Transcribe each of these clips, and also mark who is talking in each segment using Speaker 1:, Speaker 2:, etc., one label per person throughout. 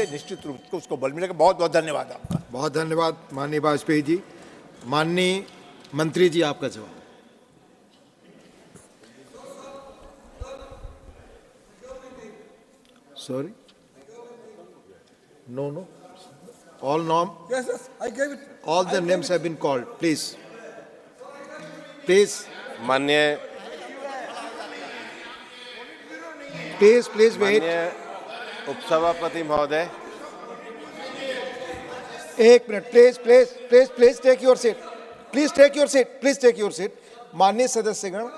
Speaker 1: से निश्चित रूप से उसको बल मिलेगा। बहुत बहुत धन्यवाद आपका।
Speaker 2: बहुत धन्यवाद माननीय वाजपेयी जी। माननीय मंत्री जी, आपका जवाब। Sorry? No. All
Speaker 3: Yes, I gave it.
Speaker 2: all the names have been called. Please.
Speaker 4: माननीय
Speaker 2: Please wait.
Speaker 4: माननीय उपसभापति महोदय,
Speaker 2: एक minute, please take your seat. Please take your seat. माननीय सदस्यगण,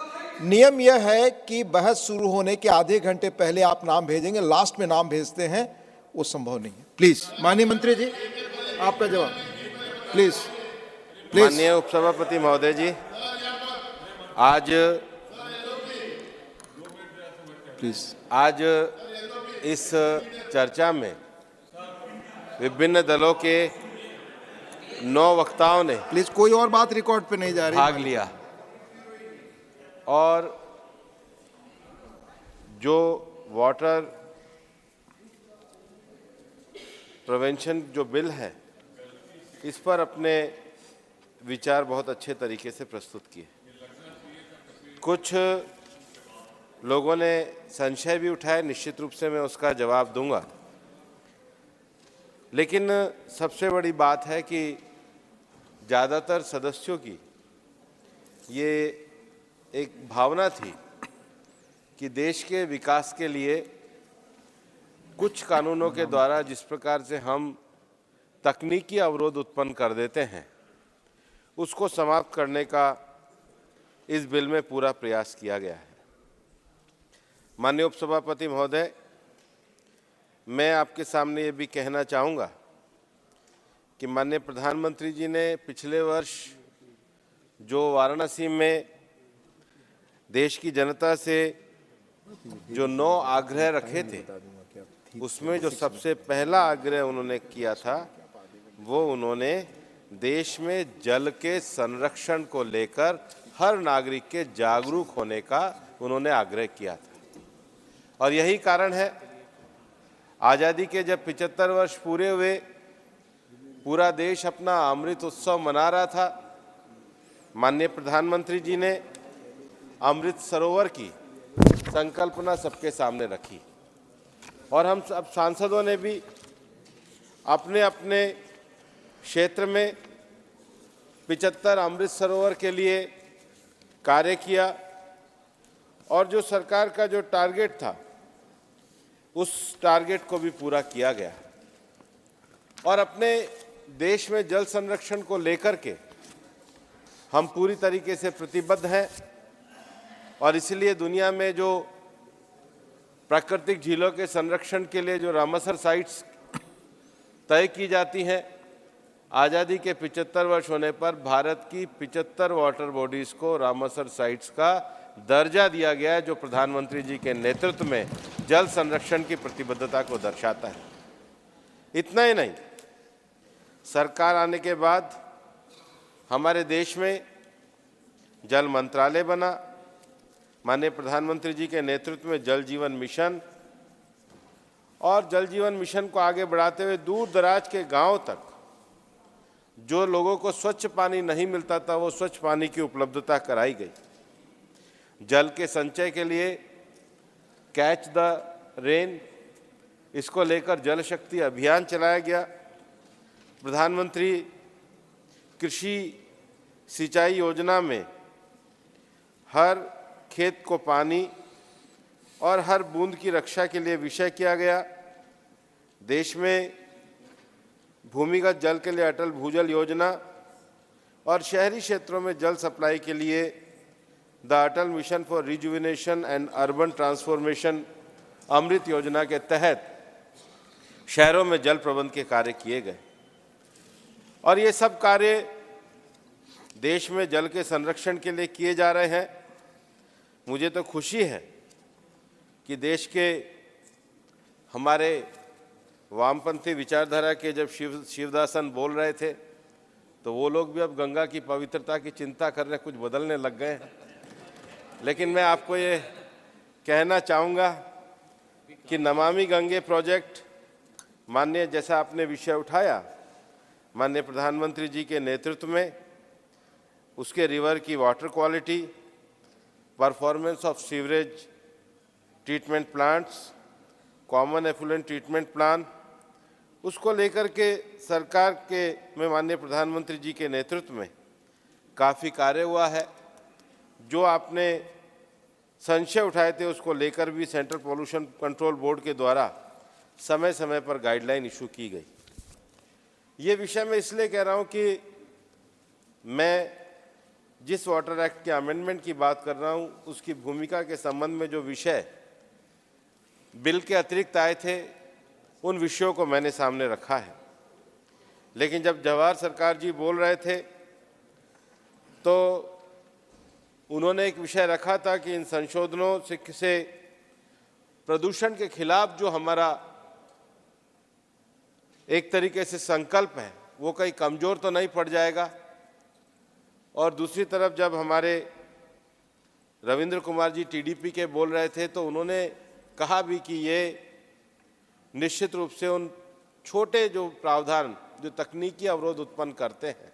Speaker 2: नियम यह है कि बहस शुरू होने के आधे घंटे पहले आप नाम भेजेंगे, लास्ट में नाम भेजते हैं, वो संभव नहीं है। प्लीज माननीय मंत्री जी, आपका जवाब। प्लीज।
Speaker 4: माननीय उपसभापति महोदय जी, आज इस चर्चा में विभिन्न दलों के 9 वक्ताओं ने
Speaker 2: प्लीज, कोई और बात रिकॉर्ड पे नहीं जा रही,
Speaker 4: भाग लिया और जो वाटर प्रिवेंशन जो बिल है, इस पर अपने विचार बहुत अच्छे तरीके से प्रस्तुत किए। कुछ लोगों ने संशय भी उठाए, निश्चित रूप से मैं उसका जवाब दूंगा। लेकिन सबसे बड़ी बात है कि ज़्यादातर सदस्यों की ये एक भावना थी कि देश के विकास के लिए कुछ कानूनों के द्वारा जिस प्रकार से हम तकनीकी अवरोध उत्पन्न कर देते हैं, उसको समाप्त करने का इस बिल में पूरा प्रयास किया गया है। माननीय उपसभापति महोदय, मैं आपके सामने ये भी कहना चाहूँगा कि माननीय प्रधानमंत्री जी ने पिछले वर्ष जो वाराणसी में देश की जनता से जो 9 आग्रह रखे थे, उसमें जो सबसे पहला आग्रह उन्होंने किया था, वो उन्होंने देश में जल के संरक्षण को लेकर हर नागरिक के जागरूक होने का उन्होंने आग्रह किया था। और यही कारण है, आज़ादी के जब 75 वर्ष पूरे हुए, पूरा देश अपना अमृत उत्सव मना रहा था, माननीय प्रधानमंत्री जी ने अमृत सरोवर की संकल्पना सबके सामने रखी और हम सब सांसदों ने भी अपने अपने क्षेत्र में 75 अमृत सरोवर के लिए कार्य किया और जो सरकार का जो टारगेट था, उस टारगेट को भी पूरा किया गया और अपने देश में जल संरक्षण को लेकर के हम पूरी तरीके से प्रतिबद्ध हैं। और इसलिए दुनिया में जो प्राकृतिक झीलों के संरक्षण के लिए जो रामसर साइट्स तय की जाती हैं, आज़ादी के 75 वर्ष होने पर भारत की 75 वाटर बॉडीज़ को रामसर साइट्स का दर्जा दिया गया है, जो प्रधानमंत्री जी के नेतृत्व में जल संरक्षण की प्रतिबद्धता को दर्शाता है। इतना ही नहीं, सरकार आने के बाद हमारे देश में जल मंत्रालय बना, माननीय प्रधानमंत्री जी के नेतृत्व में जल जीवन मिशन, और जल जीवन मिशन को आगे बढ़ाते हुए दूर दराज के गांव तक जो लोगों को स्वच्छ पानी नहीं मिलता था, वो स्वच्छ पानी की उपलब्धता कराई गई। जल के संचय के लिए कैच द रेन, इसको लेकर जल शक्ति अभियान चलाया गया। प्रधानमंत्री कृषि सिंचाई योजना में हर खेत को पानी और हर बूंद की रक्षा के लिए विषय किया गया। देश में भूमिगत जल के लिए अटल भूजल योजना और शहरी क्षेत्रों में जल सप्लाई के लिए the Atal mission for rejuvenation and urban transformation AMRUT योजना के तहत शहरों में जल प्रबंध के कार्य किए गए। और ये सब कार्य देश में जल के संरक्षण के लिए किए जा रहे हैं। मुझे तो खुशी है कि देश के हमारे वामपंथी विचारधारा के जब शिवदासन बोल रहे थे, तो वो लोग भी अब गंगा की पवित्रता की चिंता करने, कुछ बदलने लग गए हैं। लेकिन मैं आपको ये कहना चाहूँगा कि नमामि गंगे प्रोजेक्ट माननीय, जैसा आपने विषय उठाया, माननीय प्रधानमंत्री जी के नेतृत्व में उसके रिवर की water quality, performance of sewerage treatment plants, common effluent treatment plan, उसको लेकर के सरकार के में माननीय प्रधानमंत्री जी के नेतृत्व में काफ़ी कार्य हुआ है। जो आपने संशय उठाए थे उसको लेकर भी सेंट्रल पॉल्यूशन कंट्रोल बोर्ड के द्वारा समय समय पर गाइडलाइन इशू की गई। ये विषय मैं इसलिए कह रहा हूँ कि मैं जिस वाटर एक्ट के अमेंडमेंट की बात कर रहा हूँ उसकी भूमिका के संबंध में जो विषय बिल के अतिरिक्त आए थे उन विषयों को मैंने सामने रखा है। लेकिन जब जवाहर सरकार जी बोल रहे थे तो उन्होंने एक विषय रखा था कि इन संशोधनों से प्रदूषण के खिलाफ जो हमारा एक तरीके से संकल्प है वो कहीं कमजोर तो नहीं पड़ जाएगा। और दूसरी तरफ जब हमारे रविंद्र कुमार जी टीडीपी के बोल रहे थे तो उन्होंने कहा भी कि ये निश्चित रूप से उन छोटे जो प्रावधान जो तकनीकी अवरोध उत्पन्न करते हैं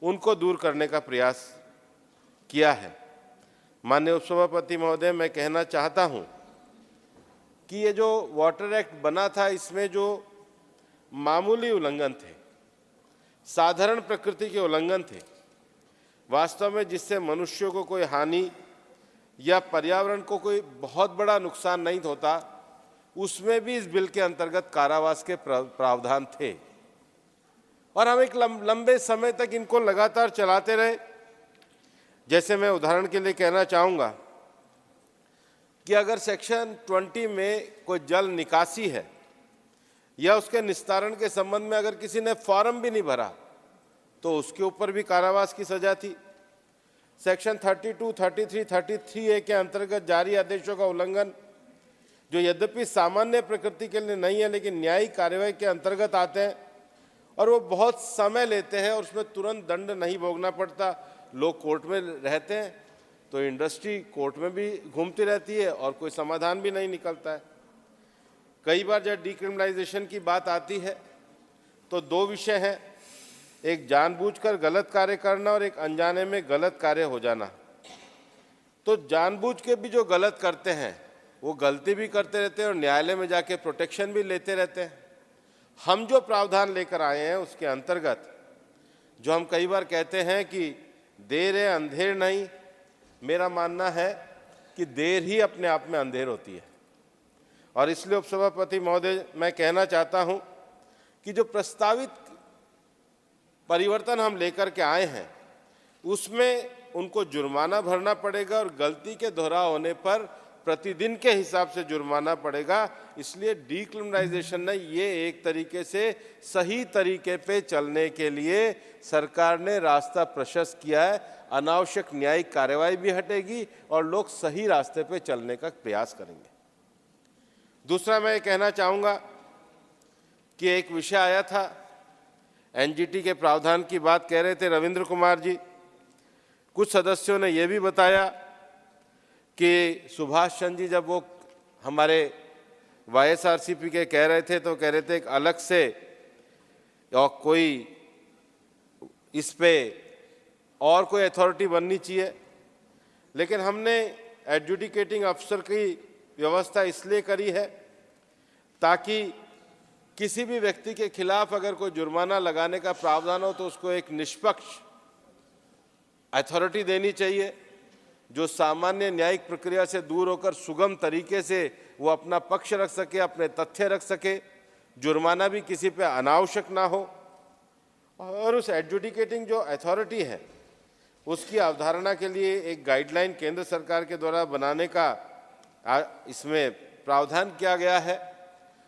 Speaker 4: उनको दूर करने का प्रयास किया है। माननीय उपसभापति महोदय, मैं कहना चाहता हूं कि ये जो वाटर एक्ट बना था इसमें जो मामूली उल्लंघन थे, साधारण प्रकृति के उल्लंघन थे, वास्तव में जिससे मनुष्यों को कोई हानि या पर्यावरण को कोई बहुत बड़ा नुकसान नहीं होता, उसमें भी इस बिल के अंतर्गत कारावास के प्रावधान थे। और हम एक लंबे समय तक इनको लगातार चलाते रहे। जैसे मैं उदाहरण के लिए कहना चाहूँगा कि अगर सेक्शन 20 में कोई जल निकासी है या उसके निस्तारण के संबंध में अगर किसी ने फॉर्म भी नहीं भरा तो उसके ऊपर भी कारावास की सजा थी। सेक्शन 32, 33, 33A के अंतर्गत जारी आदेशों का उल्लंघन, जो यद्यपि सामान्य प्रकृति के लिए नहीं है लेकिन न्यायिक कार्यवाही के अंतर्गत आते हैं और वो बहुत समय लेते हैं और उसमें तुरंत दंड नहीं भोगना पड़ता। लोग कोर्ट में रहते हैं तो इंडस्ट्री कोर्ट में भी घूमती रहती है और कोई समाधान भी नहीं निकलता है। कई बार जब डिक्रिमिनलाइजेशन की बात आती है तो दो विषय हैं, एक जानबूझकर गलत कार्य करना और एक अनजाने में गलत कार्य हो जाना। तो जानबूझ के भी जो गलत करते हैं वो गलती भी करते रहते हैं और न्यायालय में जाके प्रोटेक्शन भी लेते रहते हैं। हम जो प्रावधान लेकर आए हैं उसके अंतर्गत जो हम कई बार कहते हैं कि देर है अंधेर नहीं, मेरा मानना है कि देर ही अपने आप में अंधेर होती है। और इसलिए उपसभापति महोदय, मैं कहना चाहता हूं कि जो प्रस्तावित परिवर्तन हम लेकर के आए हैं उसमें उनको जुर्माना भरना पड़ेगा और गलती के दोहराव होने पर प्रतिदिन के हिसाब से जुर्माना पड़ेगा। इसलिए डीक्रिमिनलाइजेशन ने ये एक तरीके से सही तरीके पे चलने के लिए सरकार ने रास्ता प्रशस्त किया है। अनावश्यक न्यायिक कार्यवाही भी हटेगी और लोग सही रास्ते पे चलने का प्रयास करेंगे। दूसरा मैं कहना चाहूँगा कि एक विषय आया था, एनजीटी के प्रावधान की बात कह रहे थे रविंद्र कुमार जी। कुछ सदस्यों ने यह भी बताया कि सुभाष चंद्र जी जब वो हमारे वाईएसआरसीपी के कह रहे थे तो कह रहे थे एक अलग से और कोई इस पे और कोई अथॉरिटी बननी चाहिए। लेकिन हमने एडजुडिकेटिंग अफसर की व्यवस्था इसलिए करी है ताकि किसी भी व्यक्ति के खिलाफ अगर कोई जुर्माना लगाने का प्रावधान हो तो उसको एक निष्पक्ष अथॉरिटी देनी चाहिए जो सामान्य न्यायिक प्रक्रिया से दूर होकर सुगम तरीके से वो अपना पक्ष रख सके, अपने तथ्य रख सके, जुर्माना भी किसी पे अनावश्यक ना हो। और उस एडजुडिकेटिंग जो अथॉरिटी है उसकी अवधारणा के लिए एक गाइडलाइन केंद्र सरकार के द्वारा बनाने का इसमें प्रावधान किया गया है।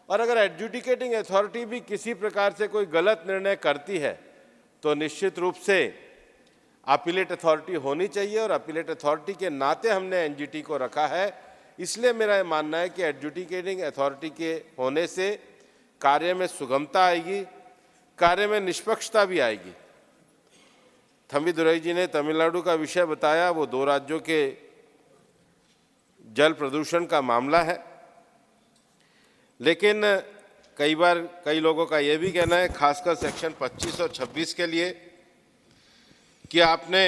Speaker 4: और अगर एडजुडिकेटिंग अथॉरिटी भी किसी प्रकार से कोई गलत निर्णय करती है तो निश्चित रूप से अपीलेट अथॉरिटी होनी चाहिए और अपीलेट अथॉरिटी के नाते हमने एनजीटी को रखा है। इसलिए मेरा मानना है कि एडजुडिकेटिंग अथॉरिटी के होने से कार्य में सुगमता आएगी, कार्य में निष्पक्षता भी आएगी। थम्बीदुरई जी ने तमिलनाडु का विषय बताया, वो दो राज्यों के जल प्रदूषण का मामला है। लेकिन कई बार कई लोगों का यह भी कहना है, खासकर सेक्शन 25 और 26 के लिए, कि आपने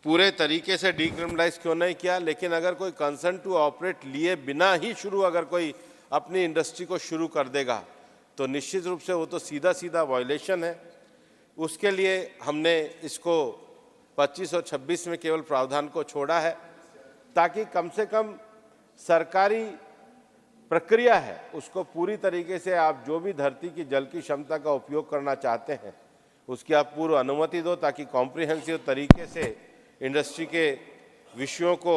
Speaker 4: पूरे तरीके से डीक्रिमिनलाइज क्यों नहीं किया। लेकिन अगर कोई कंसेंट टू ऑपरेट लिए बिना ही अगर कोई अपनी इंडस्ट्री को शुरू कर देगा तो निश्चित रूप से वो तो सीधा सीधा वायलेशन है। उसके लिए हमने इसको 25 और 26 में केवल प्रावधान को छोड़ा है, ताकि कम से कम सरकारी प्रक्रिया है उसको पूरी तरीके से आप जो भी धरती की जल की क्षमता का उपयोग करना चाहते हैं उसकी आप पूर्व अनुमति दो, ताकि कॉम्प्रिहेंसिव तरीके से इंडस्ट्री के विषयों को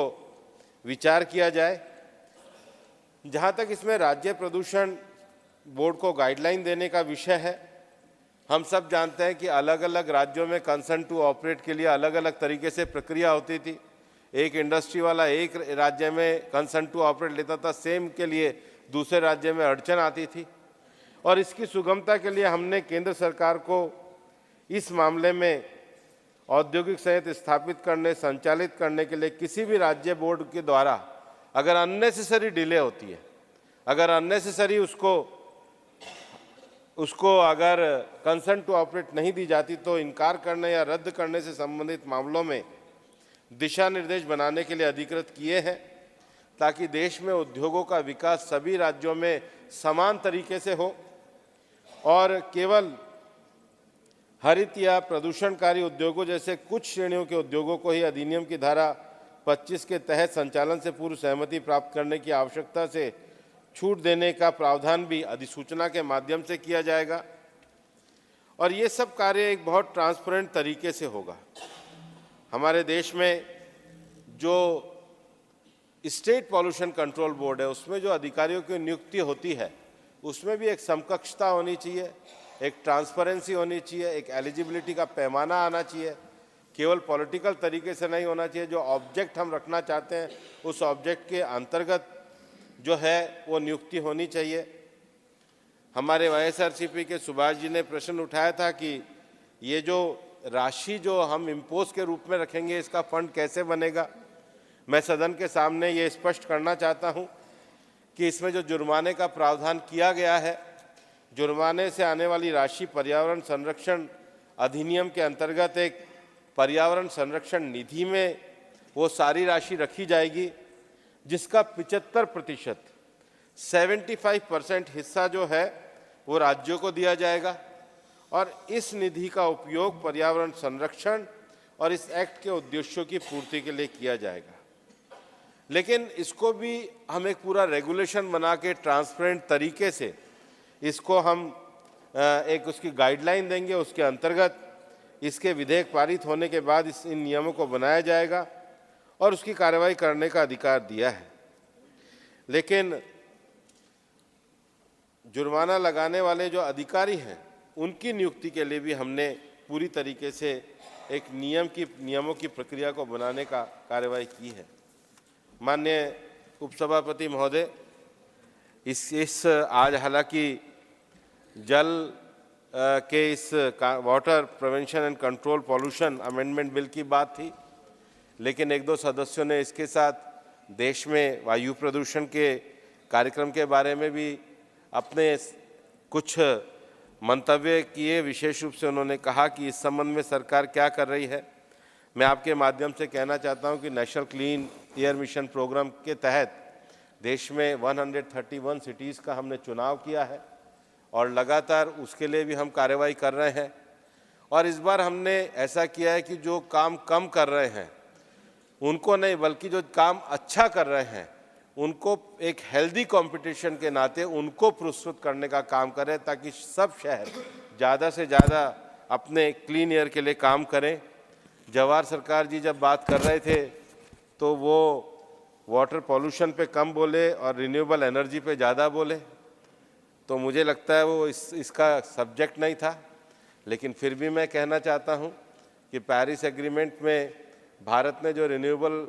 Speaker 4: विचार किया जाए। जहाँ तक इसमें राज्य प्रदूषण बोर्ड को गाइडलाइन देने का विषय है, हम सब जानते हैं कि अलग अलग राज्यों में कंसेंट टू ऑपरेट के लिए अलग अलग तरीके से प्रक्रिया होती थी। एक इंडस्ट्री वाला एक राज्य में कंसेंट टू ऑपरेट लेता था, सेम के लिए दूसरे राज्य में अड़चन आती थी। और इसकी सुगमता के लिए हमने केंद्र सरकार को इस मामले में औद्योगिक संयंत्र स्थापित करने, संचालित करने के लिए किसी भी राज्य बोर्ड के द्वारा अगर अननेसेसरी डिले होती है, अगर अननेसेसरी उसको अगर कंसेंट टू ऑपरेट नहीं दी जाती तो इनकार करने या रद्द करने से संबंधित मामलों में दिशा निर्देश बनाने के लिए अधिकृत किए हैं, ताकि देश में उद्योगों का विकास सभी राज्यों में समान तरीके से हो और केवल हरित या प्रदूषणकारी उद्योगों जैसे कुछ श्रेणियों के उद्योगों को ही अधिनियम की धारा 25 के तहत संचालन से पूर्व सहमति प्राप्त करने की आवश्यकता से छूट देने का प्रावधान भी अधिसूचना के माध्यम से किया जाएगा। और ये सब कार्य एक बहुत ट्रांसपेरेंट तरीके से होगा। हमारे देश में जो स्टेट पॉल्यूशन कंट्रोल बोर्ड है उसमें जो अधिकारियों की नियुक्ति होती है उसमें भी एक समकक्षता होनी चाहिए, एक ट्रांसपेरेंसी होनी चाहिए, एक एलिजिबिलिटी का पैमाना आना चाहिए। केवल पॉलिटिकल तरीके से नहीं होना चाहिए। जो ऑब्जेक्ट हम रखना चाहते हैं उस ऑब्जेक्ट के अंतर्गत जो है वो नियुक्ति होनी चाहिए। हमारे वाईएसआरसीपी के सुभाष जी ने प्रश्न उठाया था कि ये जो राशि जो हम इम्पोज के रूप में रखेंगे इसका फंड कैसे बनेगा। मैं सदन के सामने ये स्पष्ट करना चाहता हूँ कि इसमें जो जुर्माने का प्रावधान किया गया है, जुर्माने से आने वाली राशि पर्यावरण संरक्षण अधिनियम के अंतर्गत एक पर्यावरण संरक्षण निधि में वो सारी राशि रखी जाएगी, जिसका 75% 75% हिस्सा जो है वो राज्यों को दिया जाएगा और इस निधि का उपयोग पर्यावरण संरक्षण और इस एक्ट के उद्देश्यों की पूर्ति के लिए किया जाएगा। लेकिन इसको भी हम एक पूरा रेगुलेशन बना के ट्रांसपेरेंट तरीके से इसको हम एक उसकी गाइडलाइन देंगे। उसके अंतर्गत इसके विधेयक पारित होने के बाद इन नियमों को बनाया जाएगा और उसकी कार्रवाई करने का अधिकार दिया है। लेकिन जुर्माना लगाने वाले जो अधिकारी हैं उनकी नियुक्ति के लिए भी हमने पूरी तरीके से एक नियमों की प्रक्रिया को बनाने का कार्रवाई की है। माननीय उपसभापति महोदय, इस आज हालांकि जल के इस water prevention and control pollution amendment bill की बात थी, लेकिन एक दो सदस्यों ने इसके साथ देश में वायु प्रदूषण के कार्यक्रम के बारे में भी अपने कुछ मंतव्य किए। विशेष रूप से उन्होंने कहा कि इस संबंध में सरकार क्या कर रही है। मैं आपके माध्यम से कहना चाहता हूं कि national clean air mission program के तहत देश में 131 सिटीज़ का हमने चुनाव किया है और लगातार उसके लिए भी हम कार्रवाई कर रहे हैं। और इस बार हमने ऐसा किया है कि जो काम कम कर रहे हैं उनको नहीं, बल्कि जो काम अच्छा कर रहे हैं उनको एक हेल्दी कंपटीशन के नाते उनको पुरस्कृत करने का काम करें, ताकि सब शहर ज़्यादा से ज़्यादा अपने क्लीन एयर के लिए काम करें। जवाहर सरकार जी जब बात कर रहे थे तो वो वाटर पॉल्यूशन पे कम बोले और रिन्यूएबल एनर्जी पे ज़्यादा बोले, तो मुझे लगता है वो इसका सब्जेक्ट नहीं था। लेकिन फिर भी मैं कहना चाहता हूँ कि पेरिस एग्रीमेंट में भारत ने जो रिन्यूएबल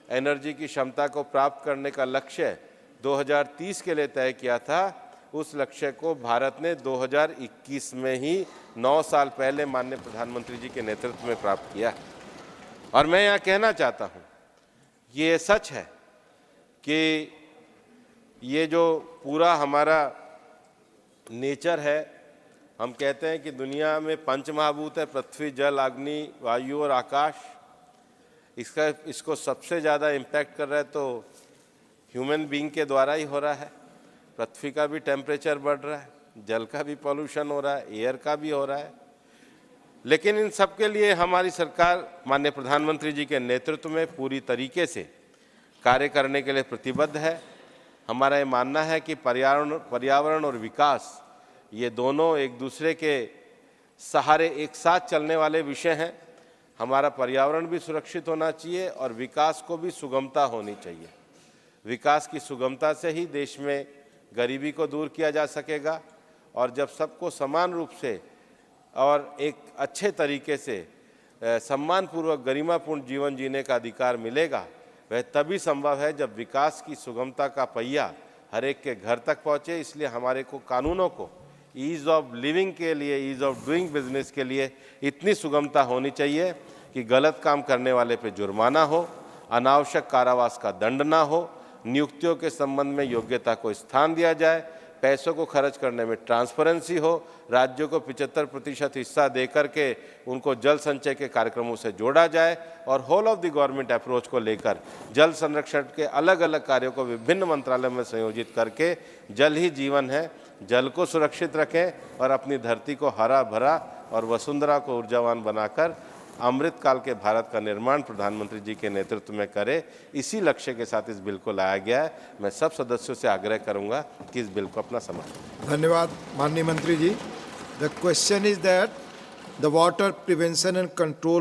Speaker 4: एनर्जी की क्षमता को प्राप्त करने का लक्ष्य 2030 के लिए तय किया था, उस लक्ष्य को भारत ने 2021 में ही 9 साल पहले माननीय प्रधानमंत्री जी के नेतृत्व में प्राप्त किया। और मैं यहाँ कहना चाहता हूँ, ये सच है कि ये जो पूरा हमारा नेचर है। हम कहते हैं कि दुनिया में पंच महाभूत है, पृथ्वी, जल, अग्नि, वायु और आकाश। इसको सबसे ज़्यादा इम्पैक्ट कर रहा है तो ह्यूमन बीइंग के द्वारा ही हो रहा है। पृथ्वी का भी टेम्परेचर बढ़ रहा है, जल का भी पॉल्यूशन हो रहा है, एयर का भी हो रहा है। लेकिन इन सब के लिए हमारी सरकार माननीय प्रधानमंत्री जी के नेतृत्व में पूरी तरीके से कार्य करने के लिए प्रतिबद्ध है। हमारा ये मानना है कि पर्यावरण और विकास ये दोनों एक दूसरे के सहारे एक साथ चलने वाले विषय हैं। हमारा पर्यावरण भी सुरक्षित होना चाहिए और विकास को भी सुगमता होनी चाहिए। विकास की सुगमता से ही देश में गरीबी को दूर किया जा सकेगा और जब सबको समान रूप से और एक अच्छे तरीके से सम्मानपूर्वक गरिमापूर्ण जीवन जीने का अधिकार मिलेगा, वह तभी संभव है जब विकास की सुगमता का पहिया हर एक के घर तक पहुँचे। इसलिए हमारे को कानूनों को ईज़ ऑफ लिविंग के लिए, ईज़ ऑफ डूइंग बिजनेस के लिए इतनी सुगमता होनी चाहिए कि गलत काम करने वाले पे जुर्माना हो, अनावश्यक कारावास का दंड ना हो, नियुक्तियों के संबंध में योग्यता को स्थान दिया जाए, पैसों को खर्च करने में ट्रांसपेरेंसी हो, राज्यों को 75% हिस्सा देकर के उनको जल संचय के कार्यक्रमों से जोड़ा जाए और whole of the government approach को लेकर जल संरक्षण के अलग अलग कार्यों को विभिन्न मंत्रालयों में संयोजित करके जल ही जीवन है, जल को सुरक्षित रखें और अपनी धरती को हरा भरा और वसुंधरा को ऊर्जावान बनाकर अमृत काल के भारत का निर्माण प्रधानमंत्री जी के नेतृत्व में करे। इसी लक्ष्य के साथ इस बिल को लाया गया है। मैं सब सदस्यों से आग्रह करूंगा कि इस बिल को अपना समर्थन।
Speaker 2: धन्यवाद माननीय मंत्री जी। The question is that the water prevention and control